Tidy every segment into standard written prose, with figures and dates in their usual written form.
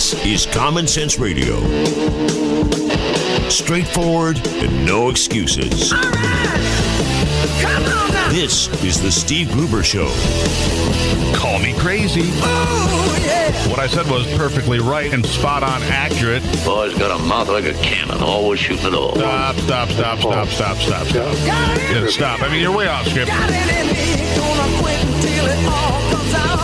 This is Common Sense Radio. Straightforward and no excuses. All right. Come on now. This is the Steve Gruber Show. Call me crazy. Oh, yeah. What I said was perfectly right and spot on accurate. Boy's got a mouth like a cannon, always shooting it all. Stop. Yeah, stop. I mean, you're way off script. Got it in me. Gonna quit until it all comes out.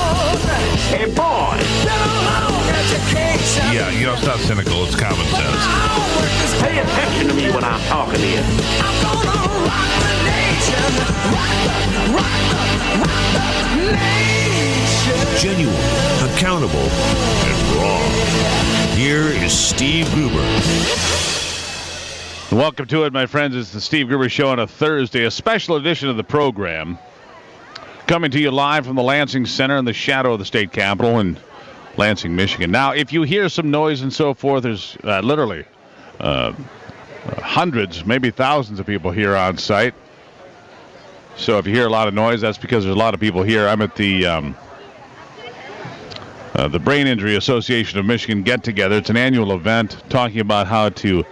Hey, boy! Been a long education. Yeah, you know, it's not cynical. It's common sense. Pay attention to me when I'm talking to you. I'm gonna rock the nation. Rock the nation. Genuine, accountable, and raw. Here is Steve Gruber. Welcome to it, my friends. It's the Steve Gruber Show on a Thursday, a special edition of the program. Coming to you live from the Lansing Center in the shadow of the state capitol in Lansing, Michigan. Now, if you hear some noise and so forth, there's literally hundreds, maybe thousands of people here on site. So if you hear a lot of noise, that's because there's a lot of people here. I'm at the Brain Injury Association of Michigan get-together. It's an annual event talking about how to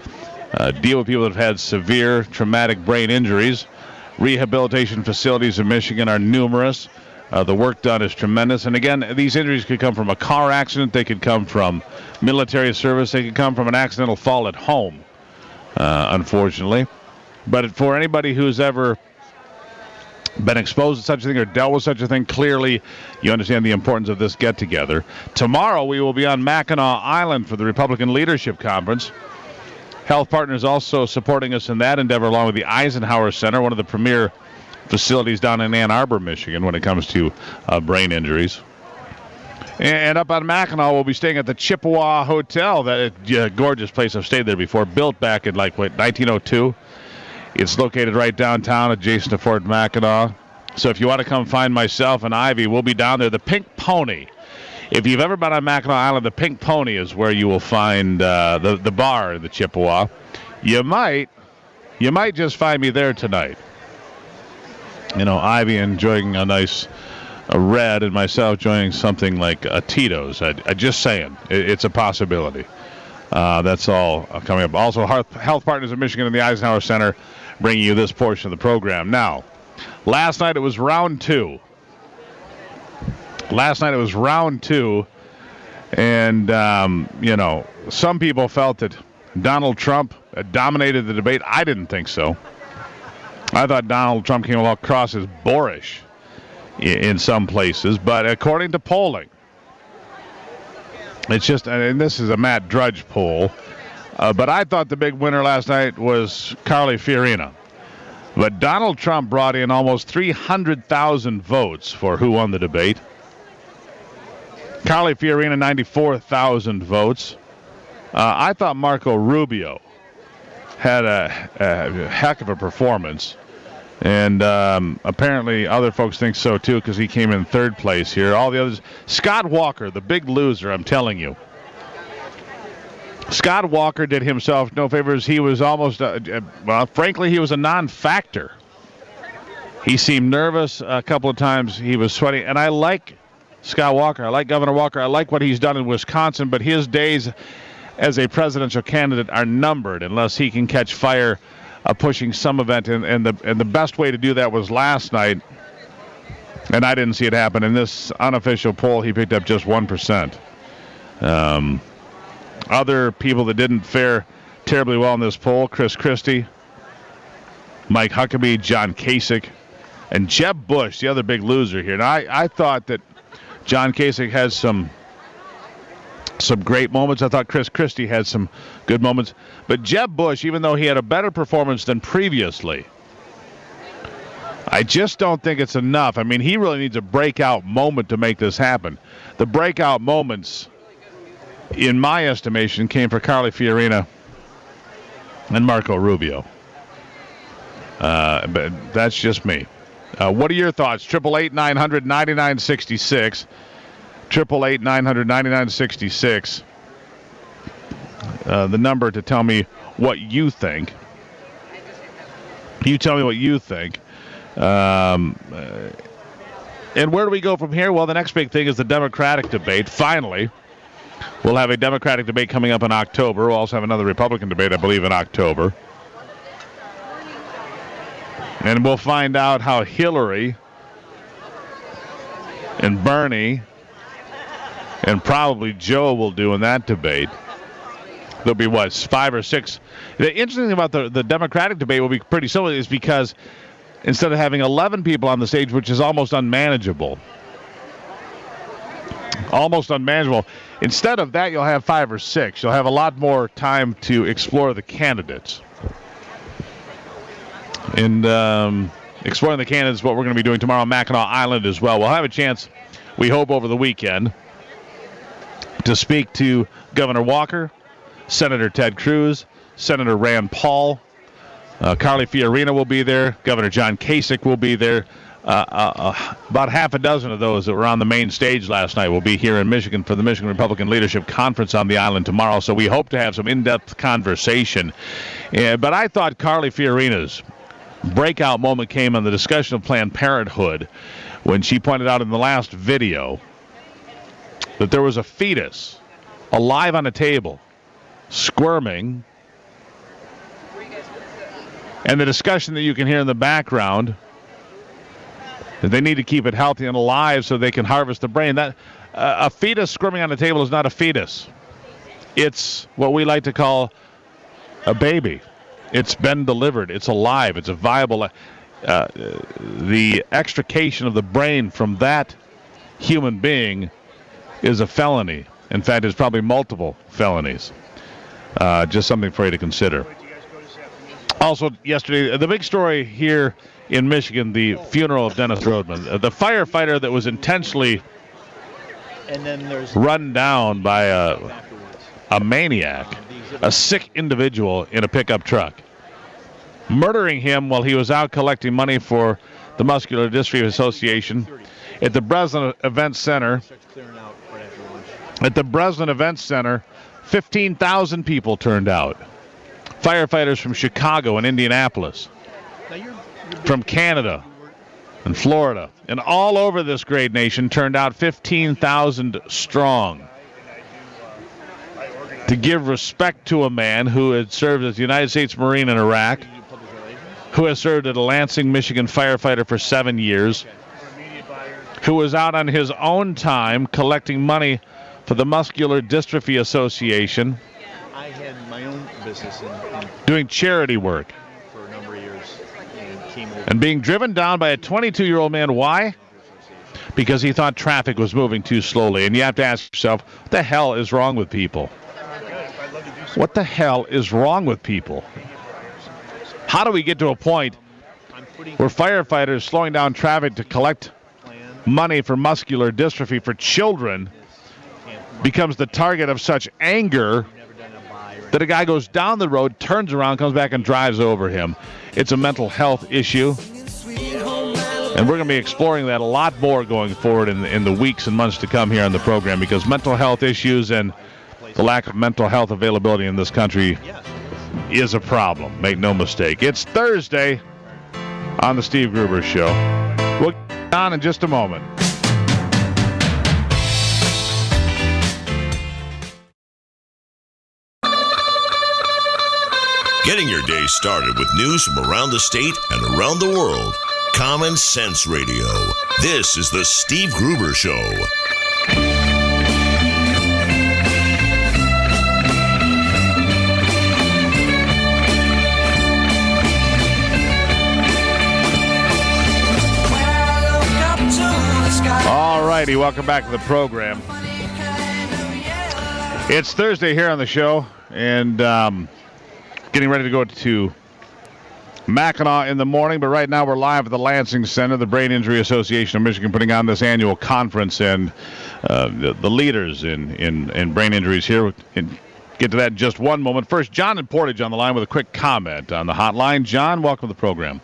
deal with people that have had severe traumatic brain injuries. Rehabilitation facilities in Michigan are numerous. The work done is tremendous. And again, these injuries could come from a car accident. They could come from military service. They could come from an accidental fall at home, unfortunately. But for anybody who's ever been exposed to such a thing or dealt with such a thing, clearly you understand the importance of this get-together. Tomorrow we will be on Mackinac Island for the Republican Leadership Conference. Health Partners also supporting us in that endeavor, along with the Eisenhower Center, one of the premier facilities down in Ann Arbor, Michigan, when it comes to brain injuries. And up on Mackinac, we'll be staying at the Chippewa Hotel. That gorgeous place. I've stayed there before. Built back in 1902. It's located right downtown, adjacent to Fort Mackinac. So if you want to come find myself and Ivy, we'll be down there. The Pink Pony. If you've ever been on Mackinac Island, the Pink Pony is where you will find the bar in the Chippewa. You might just find me there tonight. You know, Ivy enjoying a nice red and myself enjoying something like a Tito's. I just saying, it's a possibility. That's all coming up. Also, Health Partners of Michigan and the Eisenhower Center bringing you this portion of the program. Now, last night it was round two. And, you know, some people felt that Donald Trump dominated the debate. I didn't think so. I thought Donald Trump came across as boorish in some places. But according to polling, it's just, and this is a Matt Drudge poll, but I thought the big winner last night was Carly Fiorina. But Donald Trump brought in almost 300,000 votes for who won the debate. Carly Fiorina, 94,000 votes. I thought Marco Rubio had a heck of a performance. And apparently other folks think so, too, because he came in third place here. All the others. Scott Walker, the big loser, I'm telling you. Scott Walker did himself no favors. He was almost, frankly, he was a non-factor. He seemed nervous a couple of times. He was sweating. And I like Scott Walker. I like Governor Walker. I like what he's done in Wisconsin. But his days as a presidential candidate are numbered unless he can catch fire pushing some event. And the best way to do that was last night. And I didn't see it happen. In this unofficial poll, he picked up just 1%. Other people that didn't fare terribly well in this poll, Chris Christie, Mike Huckabee, John Kasich, and Jeb Bush, the other big loser here. Now, I thought that John Kasich had some great moments. I thought Chris Christie had some good moments. But Jeb Bush, even though he had a better performance than previously, I just don't think it's enough. I mean, he really needs a breakout moment to make this happen. The breakout moments, in my estimation, came for Carly Fiorina and Marco Rubio. But that's just me. What are your thoughts? 888-900-9966. 888-900-9966. The number to tell me what you think. You tell me what you think. And where do we go from here? Well, the next big thing is the Democratic debate. Finally, We'll have a Democratic debate coming up in October. We'll also have another Republican debate, I believe, in October. And we'll find out how Hillary and Bernie and probably Joe will do in that debate. There'll be, 5 or 6. The interesting thing about the Democratic debate will be pretty similar is because instead of having 11 people on the stage, which is almost unmanageable, instead of that, you'll have 5 or 6. You'll have a lot more time to explore the candidates. And exploring the candidates is what we're going to be doing tomorrow on Mackinac Island as well. We'll have a chance, we hope, over the weekend to speak to Governor Walker, Senator Ted Cruz, Senator Rand Paul. Carly Fiorina will be there. Governor John Kasich will be there. About half a dozen of those that were on the main stage last night will be here in Michigan for the Michigan Republican Leadership Conference on the island tomorrow. So we hope to have some in-depth conversation. But I thought Carly Fiorina's breakout moment came on the discussion of Planned Parenthood when she pointed out in the last video that there was a fetus alive on a table, squirming, and the discussion that you can hear in the background that they need to keep it healthy and alive so they can harvest the brain. That a fetus squirming on the table is not a fetus. It's what we like to call a baby. It's been delivered. It's alive. It's a viable. The extrication of the brain from that human being is a felony. In fact, it's probably multiple felonies. Just something for you to consider. Also, yesterday, the big story here in Michigan, the funeral of Dennis Rodman, the firefighter that was intentionally run down by a maniac, a sick individual in a pickup truck, murdering him while he was out collecting money for the Muscular Dystrophy Association at the Breslin Event Center. At the Breslin Event Center, 15,000 people turned out. Firefighters from Chicago and Indianapolis, from Canada and Florida, and all over this great nation turned out 15,000 strong to give respect to a man who had served as a United States Marine in Iraq, who has served as a Lansing, Michigan firefighter for 7 years, who was out on his own time collecting money for the Muscular Dystrophy Association. I had my own business in doing charity work for a number of years and being driven down by a 22-year-old man. Why? Because he thought traffic was moving too slowly. And you have to ask yourself, what the hell is wrong with people? What the hell is wrong with people? How do we get to a point where firefighters slowing down traffic to collect money for muscular dystrophy for children becomes the target of such anger that a guy goes down the road, turns around, comes back, and drives over him? It's a mental health issue, and we're going to be exploring that a lot more going forward in the weeks and months to come here on the program, because mental health issues and the lack of mental health availability in this country is a problem. Make no mistake. It's Thursday on the Steve Gruber Show. We'll get on in just a moment. Getting your day started with news from around the state and around the world. Common Sense Radio. This is the Steve Gruber Show. All righty, welcome back to the program. It's Thursday here on the show, and getting ready to go to Mackinac in the morning, but right now we're live at the Lansing Center, the Brain Injury Association of Michigan, putting on this annual conference, and the leaders in brain injuries here. And get to that in just one moment. First, John in Portage on the line with a quick comment on the hotline. John, welcome to the program.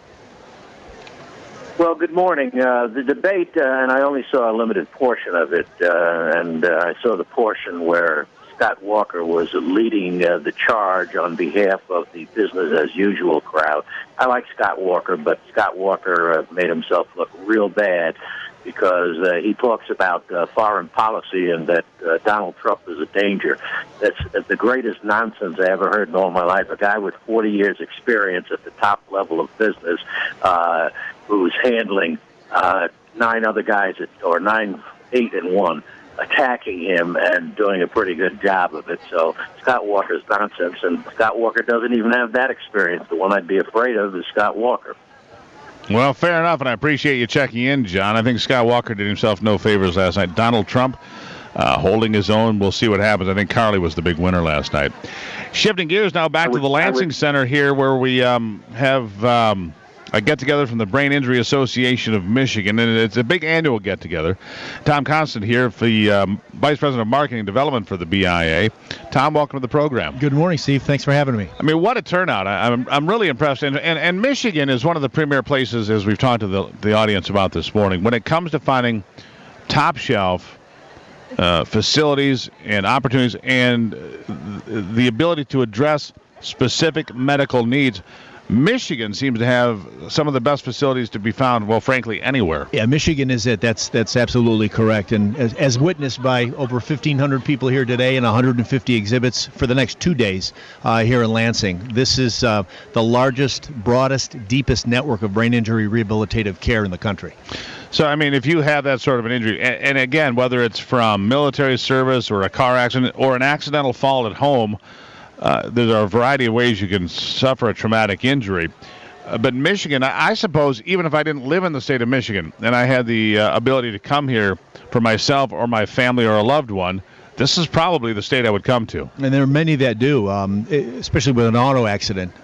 Well, good morning. The debate, and I only saw a limited portion of it, and I saw the portion where Scott Walker was leading the charge on behalf of the business-as-usual crowd. I like Scott Walker, but Scott Walker made himself look real bad because he talks about foreign policy and that Donald Trump is a danger. That's the greatest nonsense I ever heard in all my life. A guy with 40 years experience at the top level of business who's handling 9 other guys, or 9, 8 and 1, attacking him and doing a pretty good job of it. So Scott Walker's nonsense, and Scott Walker doesn't even have that experience. The one I'd be afraid of is Scott Walker. Well, fair enough, and I appreciate you checking in, John. I think Scott Walker did himself no favors last night. Donald Trump holding his own. We'll see what happens. I think Carly was the big winner last night. Shifting gears now back to the Lansing Center here, where we have a get-together from the Brain Injury Association of Michigan, and it's a big annual get-together. Tom Constand here, the Vice President of Marketing and Development for the BIA. Tom, welcome to the program. Good morning, Steve. Thanks for having me. I mean, what a turnout. I'm really impressed. And Michigan is one of the premier places, as we've talked to the audience about this morning, when it comes to finding top-shelf facilities and opportunities and the ability to address specific medical needs. Michigan seems to have some of the best facilities to be found, well, frankly, anywhere. Yeah, Michigan is it. That's absolutely correct. And as witnessed by over 1,500 people here today and 150 exhibits for the next 2 days here in Lansing, this is the largest, broadest, deepest network of brain injury rehabilitative care in the country. So, I mean, if you have that sort of an injury, and again, whether it's from military service or a car accident or an accidental fall at home, there's a variety of ways you can suffer a traumatic injury. But Michigan, I suppose, even if I didn't live in the state of Michigan and I had the ability to come here for myself or my family or a loved one, this is probably the state I would come to. And there are many that do, especially with an auto accident.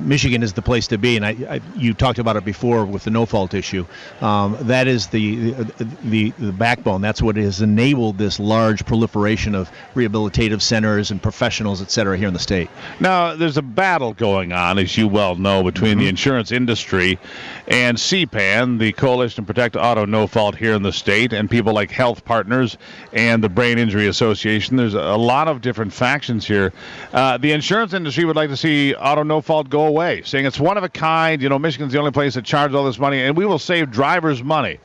Michigan is the place to be, and you talked about it before with the no-fault issue. That is the backbone. That's what has enabled this large proliferation of rehabilitative centers and professionals, et cetera, here in the state. Now, there's a battle going on, as you well know, between the insurance industry and CPAN, the Coalition to Protect Auto No-Fault here in the state, and people like Health Partners and the Brain Injury Association. There's a lot of different factions here. The insurance industry would like to see auto no-fault go away, saying it's one of a kind. You know, Michigan's the only place that charges all this money, and we will save drivers money.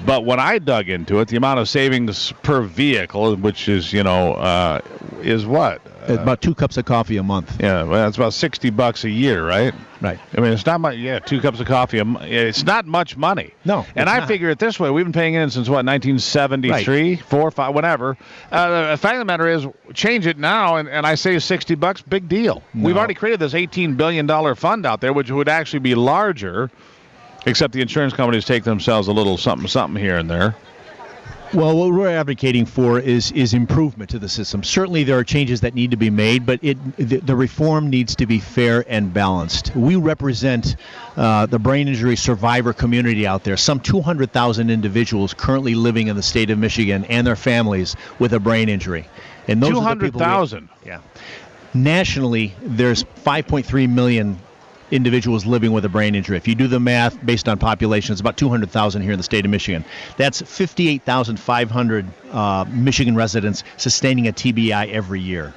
But when I dug into it, the amount of savings per vehicle, which is, is what? About 2 cups of coffee a month. Yeah, well, that's about $60 a year, right? Right. I mean, it's not much. Yeah, 2 cups of coffee a month. It's not much money. No. And I figure it this way: we've been paying in since what, 1973, right. 4, 5, whatever. The fact of the matter is, change it now, and I say $60, big deal. No. We've already created this $18 billion fund out there, which would actually be larger, except the insurance companies take themselves a little something here and there. Well, what we're advocating for is improvement to the system. Certainly there are changes that need to be made, but the reform needs to be fair and balanced. We represent the brain injury survivor community out there, some 200,000 individuals currently living in the state of Michigan and their families with a brain injury. And those 200,000? Yeah. Nationally, there's 5.3 million individuals living with a brain injury. If you do the math based on population, it's about 200,000 here in the state of Michigan. That's 58,500 Michigan residents sustaining a TBI every year.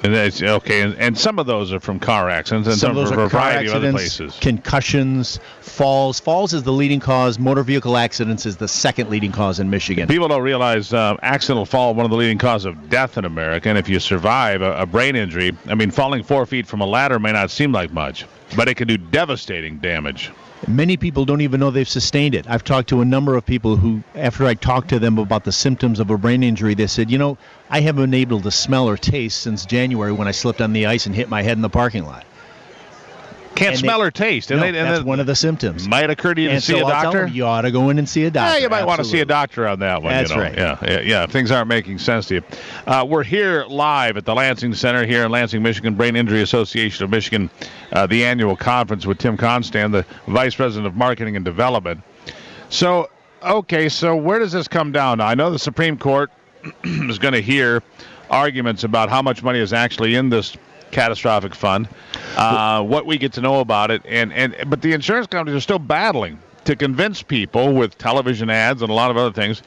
And that's okay, and some of those are from car accidents, and some from a variety of other places. Concussions, falls. Falls is the leading cause. Motor vehicle accidents is the second leading cause in Michigan. People don't realize accidental fall, one of the leading causes of death in America. And if you survive a brain injury, I mean, falling 4 feet from a ladder may not seem like much, but it can do devastating damage. Many people don't even know they've sustained it. I've talked to a number of people who, after I talked to them about the symptoms of a brain injury, they said, I haven't been able to smell or taste since January when I slipped on the ice and hit my head in the parking lot. Can't smell or taste. That's one of the symptoms. Might occur to you to see a doctor? I'll tell them, you ought to go in and see a doctor. Yeah, you might want to see a doctor on that one. That's right. Yeah, things aren't making sense to you. We're here live at the Lansing Center here in Lansing, Michigan, Brain Injury Association of Michigan, the annual conference with Tim Constand, the Vice President of Marketing and Development. So where does this come down now? I know the Supreme Court is going to hear arguments about how much money is actually in this catastrophic fund, what we get to know about it, but the insurance companies are still battling to convince people with television ads and a lot of other things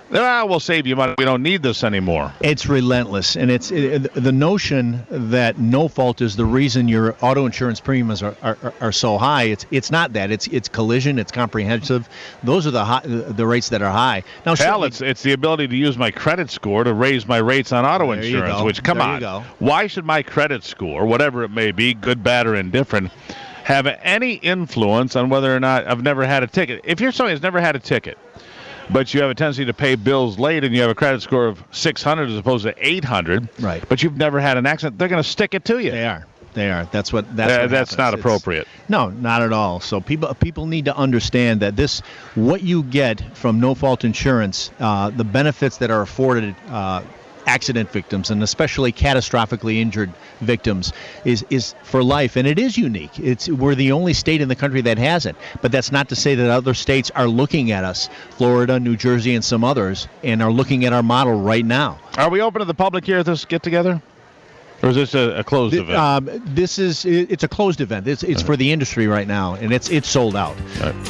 We'll save you money. We don't need this anymore. It's relentless, and it's the notion that no fault is the reason your auto insurance premiums are so high. It's not that. It's collision. It's comprehensive. Those are the rates that are high. Now, hell, it's the ability to use my credit score to raise my rates on auto There you insurance. go. Which, come There on, you go. why should my credit score, whatever it may be, good, bad, or indifferent, have any influence on whether or not I've never had a ticket? If you're somebody who's never had a ticket, but you have a tendency to pay bills late and you have a credit score of 600 as opposed to 800, right? But you've never had an accident, they're going to stick it to you. They are. That's what that's not appropriate. No, not at all. So people need to understand that what you get from no fault insurance, the benefits that are afforded accident victims, and especially catastrophically injured victims, is for life, and it is unique. We're the only state in the country that has it, but that's not to say that other states are looking at us, Florida, New Jersey, and some others, and are looking at our model right now. Are we open to the public here at this get-together? Or is this a closed event? It's a closed event. It's for the industry right now, and it's sold out.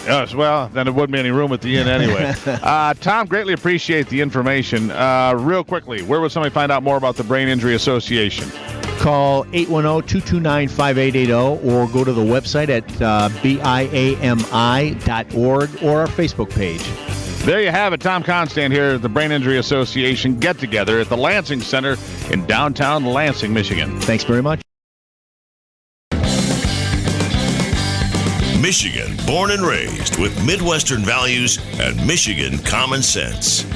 Yes, well, then there wouldn't be any room at the inn anyway. Tom, greatly appreciate the information. Real quickly, where would somebody find out more about the Brain Injury Association? Call 810-229-5880 or go to the website at biami.org or our Facebook page. There you have it. Tom Constand here at the Brain Injury Association get-together at the Lansing Center in downtown Lansing, Michigan. Thanks very much. Michigan, born and raised with Midwestern values and Michigan common sense. We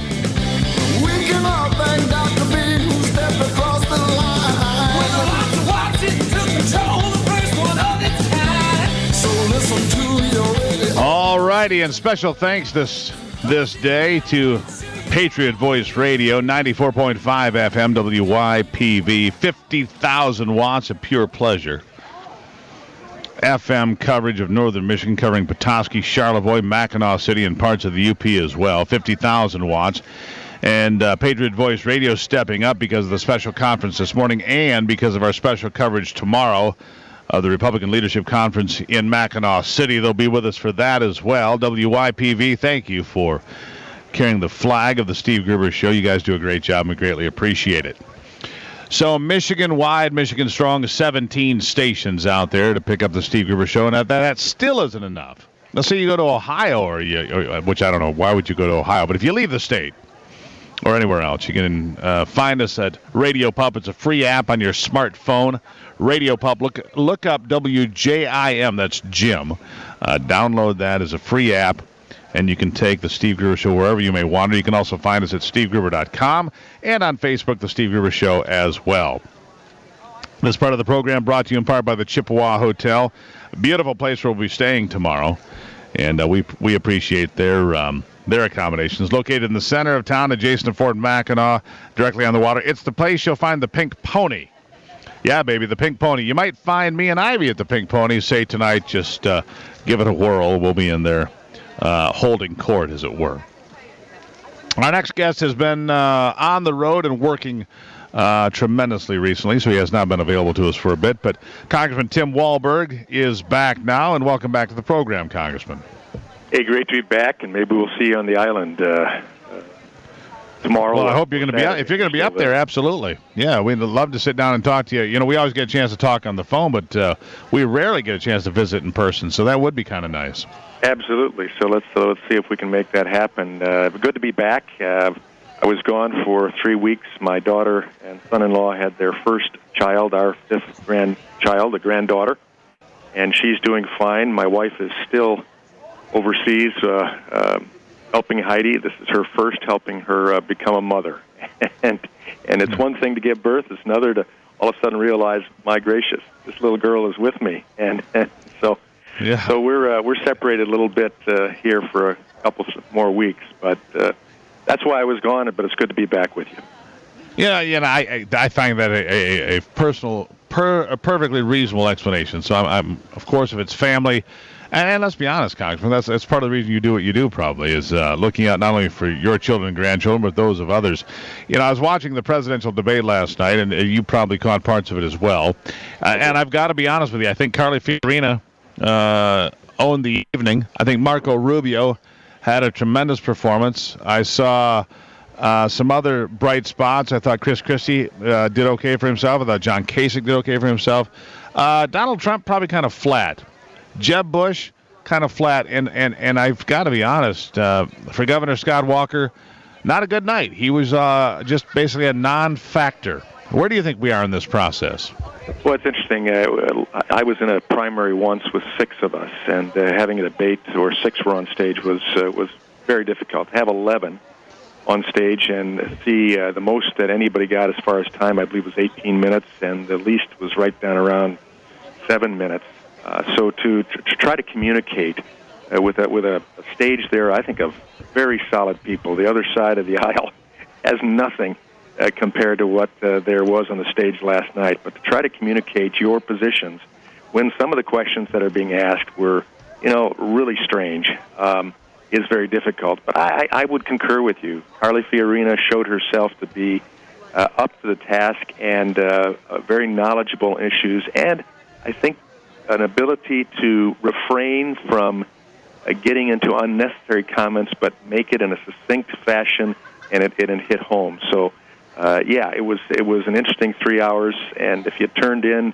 can all thank Dr. B who stepped across the line. When the watch it took control, the first one of its kind. So listen to your radio. All righty, and special thanks this day to Patriot Voice Radio, 94.5 FM, WYPV, 50,000 watts of pure pleasure. FM coverage of northern Michigan, covering Petoskey, Charlevoix, Mackinac City, and parts of the UP as well, 50,000 watts. And Patriot Voice Radio stepping up because of the special conference this morning and because of our special coverage tomorrow of the Republican Leadership Conference in Mackinac City. They'll be with us for that as well. WYPV, thank you for carrying the flag of the Steve Gruber Show. You guys do a great job, and we greatly appreciate it. So Michigan-wide, Michigan strong, 17 stations out there to pick up the Steve Gruber Show, and that still isn't enough. Let's say you go to Ohio, which I don't know, why would you go to Ohio? But if you leave the state or anywhere else, you can find us at Radio Pup. It's a free app on your smartphone. Radio Pup, look up WJIM, that's Jim. Download that as a free app, and you can take the Steve Gruber Show wherever you may wander. You can also find us at stevegruber.com and on Facebook, the Steve Gruber Show as well. This part of the program brought to you in part by the Chippewa Hotel. A beautiful place where we'll be staying tomorrow, and we appreciate their accommodations. Located in the center of town, adjacent to Fort Mackinac, directly on the water. It's the place you'll find the Pink Pony. Yeah, baby, the Pink Pony. You might find me and Ivy at the Pink Pony. Say tonight, just give it a whirl. We'll be in there holding court, as it were. Our next guest has been on the road and working tremendously recently, so he has not been available to us for a bit. But Congressman Tim Walberg is back now, and welcome back to the program, Congressman. Hey, great to be back, and maybe we'll see you on the island tomorrow. Well, I hope you're going to be if you're going to be up there, absolutely. Yeah, we'd love to sit down and talk to you. You know, we always get a chance to talk on the phone, but we rarely get a chance to visit in person, so that would be kind of nice. Absolutely. So let's see if we can make that happen. Good to be back. I was gone for 3 weeks. My daughter and son-in-law had their first child, our fifth grandchild, a granddaughter, and she's doing fine. My wife is still overseas helping Heidi. This is her first helping her become a mother. and it's one thing to give birth. It's another to all of a sudden realize, my gracious, this little girl is with me. And so we're separated a little bit here for a couple more weeks. But that's why I was gone, but it's good to be back with you. Yeah, I find that a perfectly reasonable explanation. So I'm of course, if it's family, and let's be honest, Congressman, that's part of the reason you do what you do. Probably is looking out not only for your children and grandchildren, but those of others. You know, I was watching the presidential debate last night, and you probably caught parts of it as well. And I've got to be honest with you, I think Carly Fiorina owned the evening. I think Marco Rubio had a tremendous performance. I saw Some other bright spots. I thought Chris Christie did okay for himself. I thought John Kasich did okay for himself. Donald Trump probably kind of flat. Jeb Bush kind of flat. And I've got to be honest, for Governor Scott Walker, not a good night. He was just basically a non-factor. Where do you think we are in this process? Well, it's interesting. I was in a primary once with 6 of us, and having a debate where 6 were on stage was very difficult. To have 11 on stage and see the most that anybody got as far as time, I believe, was 18 minutes, and the least was right down around 7 minutes. So to try to communicate with a stage there, I think, of very solid people. The other side of the aisle has nothing compared to what there was on the stage last night. But to try to communicate your positions when some of the questions that are being asked were, really strange, is very difficult. But I would concur with you. Carly Fiorina showed herself to be up to the task and very knowledgeable in issues, and I think an ability to refrain from getting into unnecessary comments, but make it in a succinct fashion, and it hit home. So, it was an interesting 3 hours, and if you turned in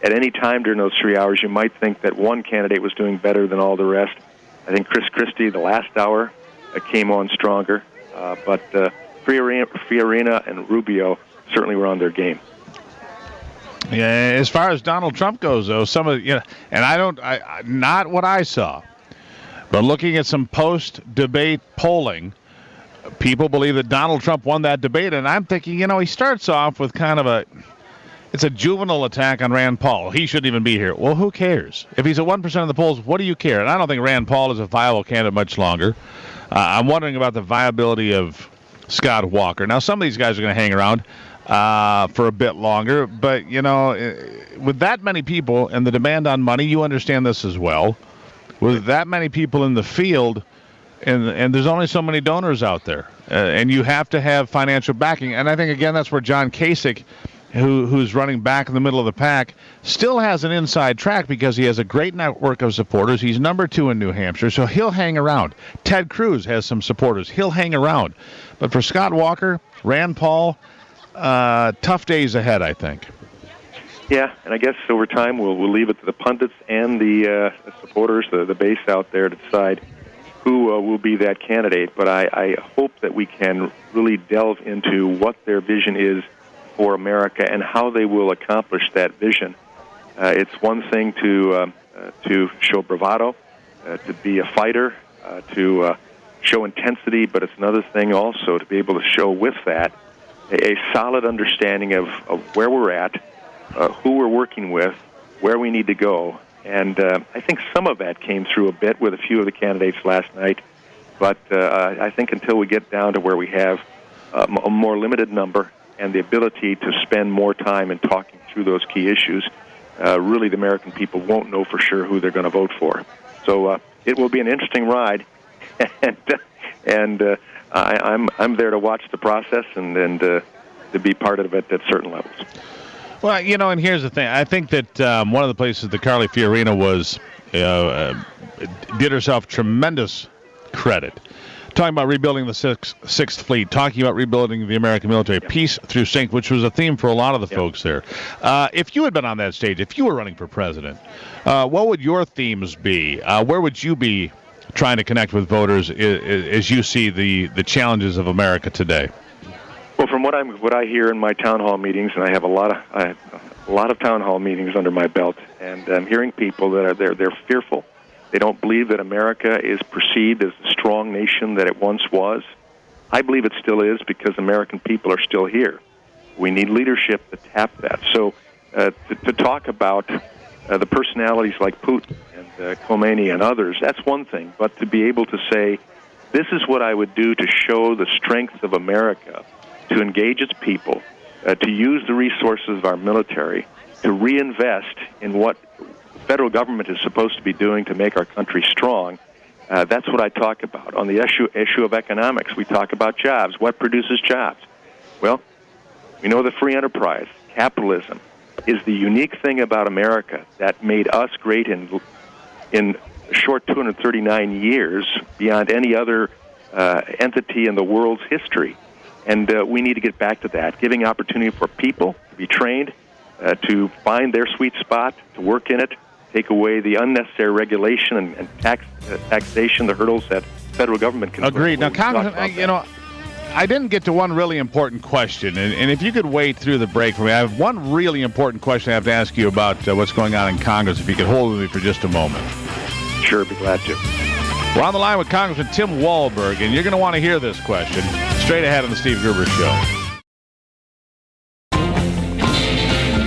at any time during those 3 hours, you might think that one candidate was doing better than all the rest. I think Chris Christie, the last hour, came on stronger, but Fiorina and Rubio certainly were on their game. Yeah, as far as Donald Trump goes, though, some of and not what I saw, but looking at some post-debate polling, people believe that Donald Trump won that debate, and I'm thinking, he starts off with kind of it's a juvenile attack on Rand Paul. He shouldn't even be here. Well, who cares? If he's at 1% of the polls, what do you care? And I don't think Rand Paul is a viable candidate much longer. I'm wondering about the viability of Scott Walker. Now, some of these guys are going to hang around for a bit longer, but, with that many people and the demand on money, you understand this as well. With that many people in the field, and there's only so many donors out there, and you have to have financial backing. And I think, again, that's where John Kasich, who's running back in the middle of the pack, still has an inside track because he has a great network of supporters. He's number 2 in New Hampshire, so he'll hang around. Ted Cruz has some supporters. He'll hang around. But for Scott Walker, Rand Paul, tough days ahead, I think. Yeah, and I guess over time we'll leave it to the pundits and the supporters, the base out there to decide who will be that candidate. But I hope that we can really delve into what their vision is for America and how they will accomplish that vision. It's one thing to show bravado, to be a fighter, to show intensity, but it's another thing also to be able to show with that a solid understanding of where we're at, who we're working with, where we need to go. And I think some of that came through a bit with a few of the candidates last night. But I think until we get down to where we have a more limited number and the ability to spend more time in talking through those key issues, really the American people won't know for sure who they're going to vote for. So it will be an interesting ride, and I'm there to watch the process and to be part of it at certain levels. Well, and here's the thing. I think that one of the places that Carly Fiorina did herself tremendous credit. Talking about rebuilding the Sixth Fleet, talking about rebuilding the American military, peace through strength, which was a theme for a lot of the folks there. If you had been on that stage, if you were running for president, what would your themes be? Where would you be trying to connect with voters as you see the challenges of America today? Well, from what I hear in my town hall meetings, and I have a lot of town hall meetings under my belt, and I'm hearing people that they're fearful. They don't believe that America is perceived as the strong nation that it once was. I believe it still is because American people are still here. We need leadership to tap that. So to talk about the personalities like Putin and Khomeini and others, that's one thing. But to be able to say, this is what I would do to show the strength of America, to engage its people, to use the resources of our military, to reinvest in what the federal government is supposed to be doing to make our country strong. That's what I talk about. On the issue of economics, we talk about jobs. What produces jobs? Well, we know the free enterprise, capitalism, is the unique thing about America that made us great in a short 239 years beyond any other entity in the world's history. And we need to get back to that, giving opportunity for people to be trained, to find their sweet spot, to work in it, take away the unnecessary regulation and taxation, the hurdles that federal government can. Agreed. Now, Congressman, you know, I didn't get to one really important question, and if you could wait through the break for me, I have one really important question I have to ask you about what's going on in Congress, if you could hold with me for just a moment. Sure, be glad to. We're on the line with Congressman Tim Walberg, and you're going to want to hear this question straight ahead on the Steve Gruber Show.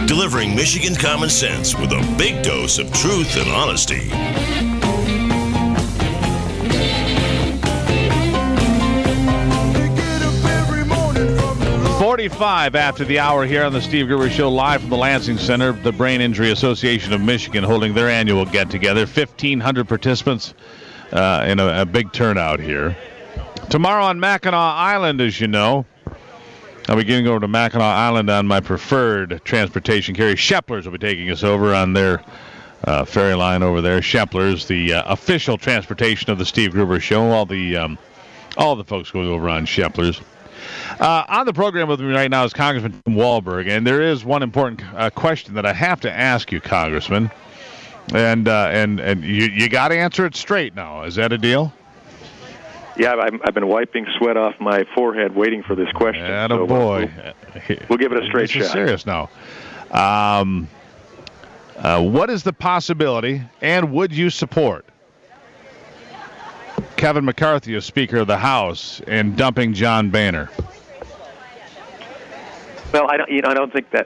Delivering Michigan common sense with a big dose of truth and honesty. 45 after the hour here on the Steve Gruber Show, live from the Lansing Center, the Brain Injury Association of Michigan holding their annual get-together. 1,500 participants in a big turnout here. Tomorrow on Mackinac Island, as you know, I'll be getting over to Mackinac Island on my preferred transportation carrier. Sheplers will be taking us over on their ferry line over there. Sheplers, the official transportation of the Steve Gruber Show. All the folks going over on Sheplers. On the program with me right now is Congressman Tim Walberg, and there is one important question that I have to ask you, Congressman, and you got to answer it straight now. Is that a deal? Yeah, I've been wiping sweat off my forehead waiting for this question. So boy. We'll give it a straight shot. This is serious now. What is the possibility, and would you support Kevin McCarthy as Speaker of the House and dumping John Boehner? Well, I don't think that.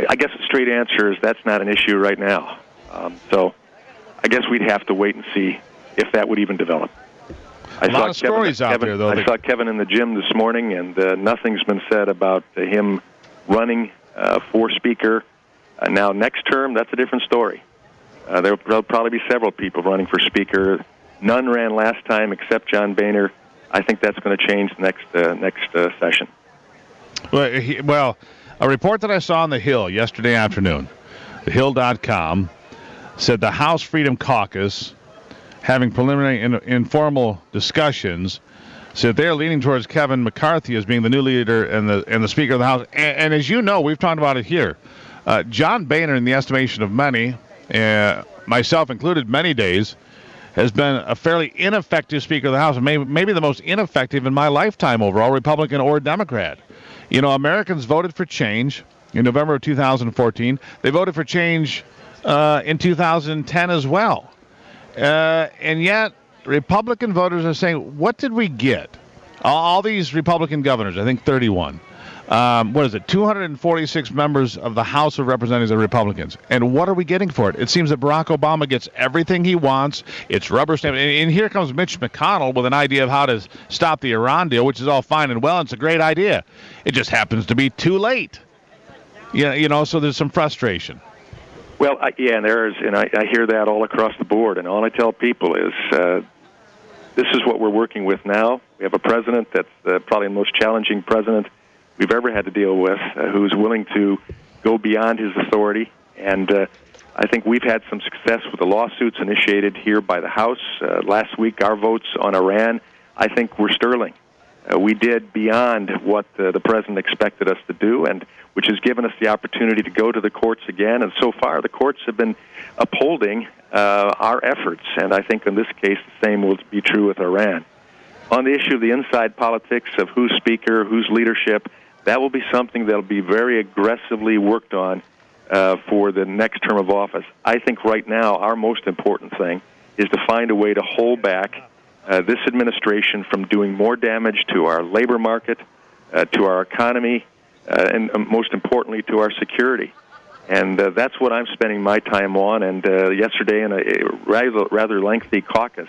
I guess the straight answer is that's not an issue right now. So, I guess we'd have to wait and see if that would even develop. A lot of stories out there, though. I saw Kevin in the gym this morning, and nothing's been said about him running for Speaker. Now, next term, that's a different story. There'll probably be several people running for Speaker. None ran last time except John Boehner. I think that's going to change next session. Well, a report that I saw on The Hill yesterday afternoon, thehill.com, said the House Freedom Caucus, having preliminary informal discussions, said they're leaning towards Kevin McCarthy as being the new leader and the Speaker of the House. And as you know, we've talked about it here. John Boehner, in the estimation of many, myself included, many days, has been a fairly ineffective Speaker of the House, and maybe the most ineffective in my lifetime overall, Republican or Democrat. You know, Americans voted for change in November of 2014. They voted for change in 2010 as well. And yet, Republican voters are saying, what did we get? All these Republican governors, I think 31. 246 members of the House of Representatives are Republicans. And what are we getting for it? It seems that Barack Obama gets everything he wants. It's rubber stamped. And here comes Mitch McConnell with an idea of how to stop the Iran deal, which is all fine and well. And it's a great idea. It just happens to be too late. You know, so there's some frustration. Well, and I hear that all across the board. And all I tell people is this is what we're working with now. We have a president that's probably the most challenging president we've ever had to deal with, who's willing to go beyond his authority. And I think we've had some success with the lawsuits initiated here by the House. Last week, our votes on Iran, I think, were sterling. We did beyond what the president expected us to do, and which has given us the opportunity to go to the courts again. And so far, the courts have been upholding our efforts. And I think in this case, the same will be true with Iran. On the issue of the inside politics of who's Speaker, who's leadership, that will be something that will be very aggressively worked on for the next term of office. I think right now our most important thing is to find a way to hold back this administration from doing more damage to our labor market, to our economy, and most importantly to our security. And that's what I'm spending my time on. And yesterday in a rather lengthy caucus,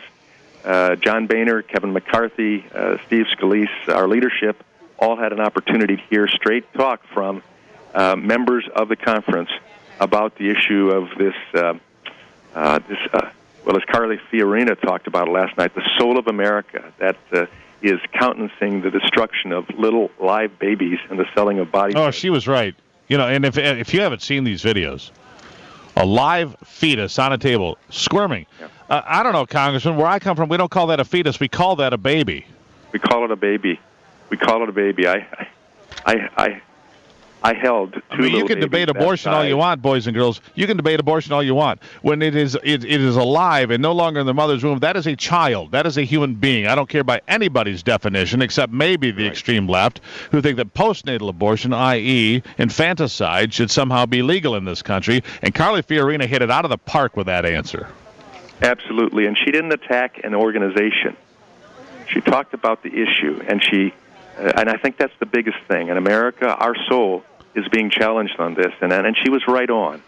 John Boehner, Kevin McCarthy, Steve Scalise, our leadership, all had an opportunity to hear straight talk from members of the conference about the issue of this, as Carly Fiorina talked about it last night, the soul of America that is countenancing the destruction of little live babies and the selling of bodies. Oh, she was right. You know, and if you haven't seen these videos, a live fetus on a table squirming. Yeah. I don't know, Congressman, where I come from, we don't call that a fetus. We call that a baby. We call it a baby. We call it a baby. I held two little you can babies debate that abortion all size. you want, boys and girls. You can debate abortion all you want. When it is alive and no longer in the mother's womb, that is a child. That is a human being. I don't care by anybody's definition, except maybe the extreme left, who think that postnatal abortion, i.e. infanticide, should somehow be legal in this country. And Carly Fiorina hit it out of the park with that answer. Absolutely, and she didn't attack an organization. She talked about the issue, and and I think that's the biggest thing. In America, our soul is being challenged on this, and she was right on.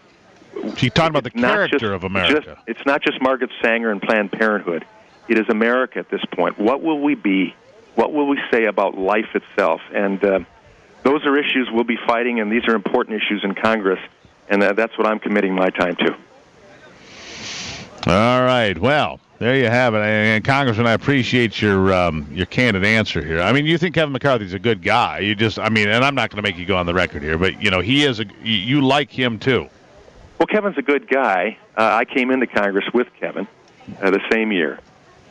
She talked about the character of America. It's not just Margaret Sanger and Planned Parenthood. It is America at this point. What will we be? What will we say about life itself? And those are issues we'll be fighting, and these are important issues in Congress, and that's what I'm committing my time to. All right. Well, there you have it. And Congressman, I appreciate your candid answer here. I mean, you think Kevin McCarthy's a good guy. And I'm not going to make you go on the record here, but he is you like him too. Well, Kevin's a good guy. I came into Congress with Kevin the same year.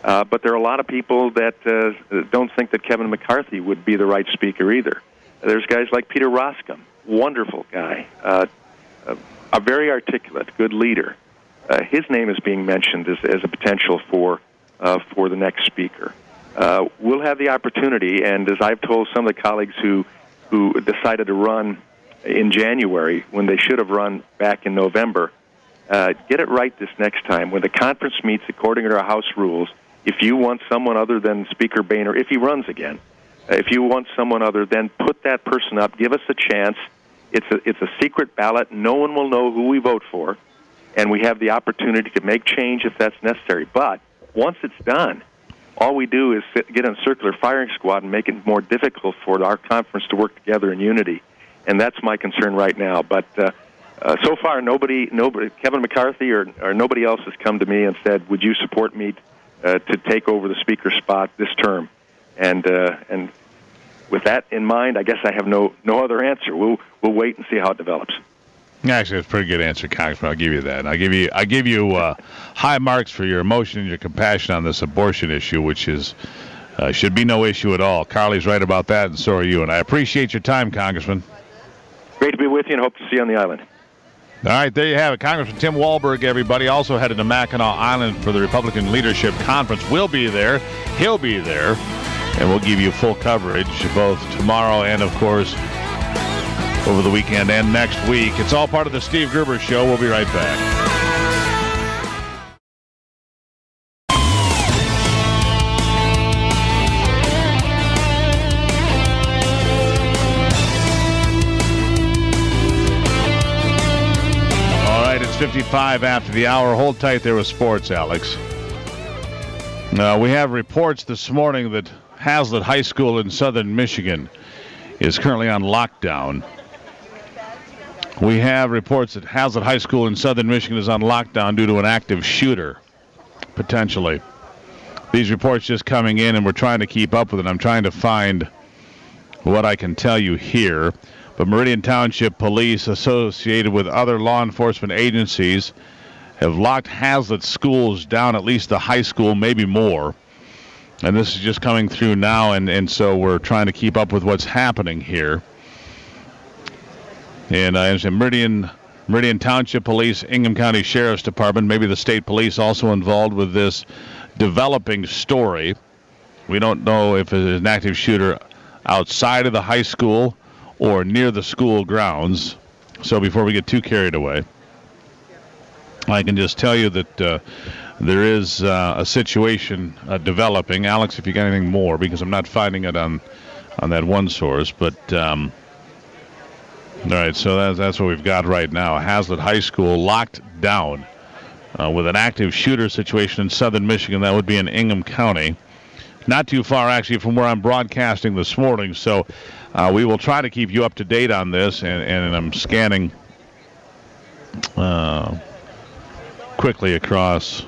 But there are a lot of people that don't think that Kevin McCarthy would be the right speaker either. There's guys like Peter Roskam, wonderful guy, a very articulate, good leader. His name is being mentioned as a potential for the next speaker. We'll have the opportunity, and as I've told some of the colleagues who decided to run in January when they should have run back in November, get it right this next time. When the conference meets according to our House rules, if you want someone other than Speaker Boehner, if he runs again, if you want someone other, then put that person up. Give us a chance. It's a secret ballot. No one will know who we vote for. And we have the opportunity to make change if that's necessary. But once it's done, all we do is get in a circular firing squad and make it more difficult for our conference to work together in unity. And that's my concern right now. But so far, nobody, Kevin McCarthy or nobody else has come to me and said, would you support me to take over the speaker spot this term? And with that in mind, I guess I have no other answer. We'll wait and see how it develops. Actually, it's a pretty good answer, Congressman. I'll give you that. I give you high marks for your emotion and your compassion on this abortion issue, which is should be no issue at all. Carly's right about that, and so are you. And I appreciate your time, Congressman. Great to be with you, and hope to see you on the island. All right, there you have it. Congressman Tim Walberg, everybody, also headed to Mackinac Island for the Republican Leadership Conference. We'll be there. He'll be there. And we'll give you full coverage both tomorrow and, of course, over the weekend and next week. It's all part of the Steve Gruber Show. We'll be right back. All right, it's 55 after the hour. Hold tight there with sports, Alex. We have reports this morning that Hazlitt High School in southern Michigan is currently on lockdown. We have reports that Hazlitt High School in southern Michigan is on lockdown due to an active shooter, potentially. These reports just coming in, and we're trying to keep up with it. I'm trying to find what I can tell you here. But Meridian Township Police, associated with other law enforcement agencies, have locked Hazlitt schools down, at least the high school, maybe more. And this is just coming through now, and so we're trying to keep up with what's happening here. And I understand Meridian Township Police, Ingham County Sheriff's Department, maybe the state police also involved with this developing story. We don't know if it is an active shooter outside of the high school or near the school grounds. So before we get too carried away, I can just tell you that there is a situation developing. Alex, if you got anything more, because I'm not finding it on that one source, but all right, so that's what we've got right now. Hazlitt High School locked down with an active shooter situation in southern Michigan. That would be in Ingham County. Not too far, actually, from where I'm broadcasting this morning. So we will try to keep you up to date on this, and I'm scanning quickly across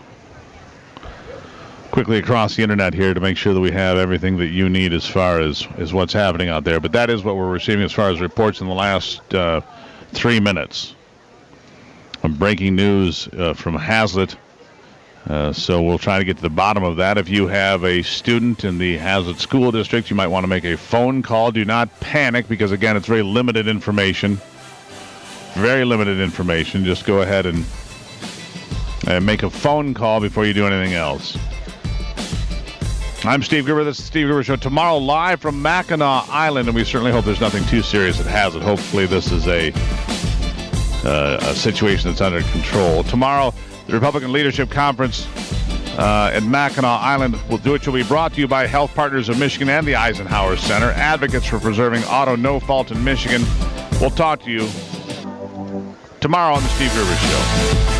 the internet here to make sure that we have everything that you need as far as what's happening out there. But that is what we're receiving as far as reports in the last 3 minutes. Breaking news from Hazlitt So we'll try to get to the bottom of that. If you have a student in the Hazlet School District, you might want to make a phone call. Do not panic because, again, it's very limited information. Very limited information. Just go ahead and make a phone call before you do anything else. I'm Steve Gruber. This is the Steve Gruber Show. Tomorrow, live from Mackinac Island, and we certainly hope there's nothing too serious at Hazlet. Hopefully this is a situation that's under control. Tomorrow, the Republican Leadership Conference at Mackinac Island, which will be brought to you by Health Partners of Michigan and the Eisenhower Center, advocates for preserving auto no fault in Michigan. We'll talk to you tomorrow on the Steve Gruber Show.